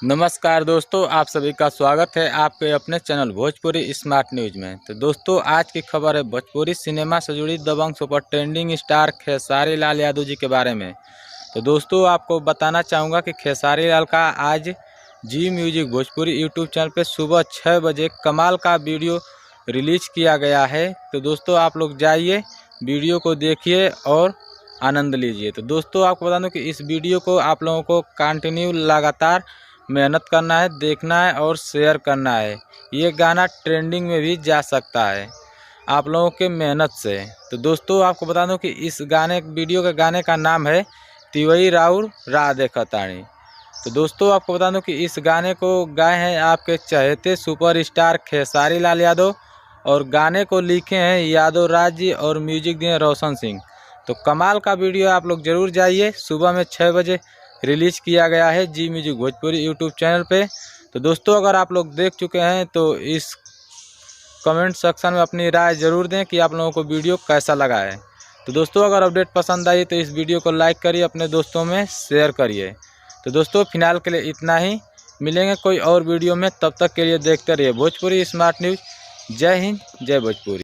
नमस्कार दोस्तों, आप सभी का स्वागत है आपके अपने चैनल भोजपुरी स्मार्ट न्यूज में। तो दोस्तों, आज की खबर है भोजपुरी सिनेमा से जुड़ी दबंग super trending star Khesari Lal Yadav ji के बारे में। तो दोस्तों, आपको बताना चाहूँगा कि खेसारी लाल का आज जी म्यूजिक भोजपुरी यूट्यूब चैनल पे सुबह 6 बजे कमाल का वीडियो रिलीज किया गया है। तो दोस्तों, आप लोग जाइए, वीडियो को देखिए और आनंद लीजिए। तो दोस्तों, आपको बता दूँ कि इस वीडियो को आप लोगों को कंटिन्यू लगातार मेहनत करना है, देखना है और शेयर करना है। ये गाना ट्रेंडिंग में भी जा सकता है आप लोगों के मेहनत से। तो दोस्तों, आपको बता दूं कि इस वीडियो के गाने का नाम है तिवई राउर राह देखतानी। तो दोस्तों, आपको बता दूं कि इस गाने को गाए हैं आपके चहेते सुपरस्टार खेसारी लाल यादव और गाने को लिखे हैं यादव राज जी और म्यूजिक दिए रोशन सिंह। तो कमाल का वीडियो, आप लोग ज़रूर जाइए। सुबह में 6 बजे रिलीज़ किया गया है जी म्यूजिक भोजपुरी यूट्यूब चैनल पे। तो दोस्तों, अगर आप लोग देख चुके हैं तो इस कमेंट सेक्शन में अपनी राय ज़रूर दें कि आप लोगों को वीडियो कैसा लगा है। तो दोस्तों, अगर अपडेट पसंद आई तो इस वीडियो को लाइक करिए, अपने दोस्तों में शेयर करिए। तो दोस्तों, फिलहाल के लिए इतना ही, मिलेंगे कोई और वीडियो में। तब तक के लिए देखते रहिए भोजपुरी स्मार्ट न्यूज़। जय हिंद, जय भोजपुरी।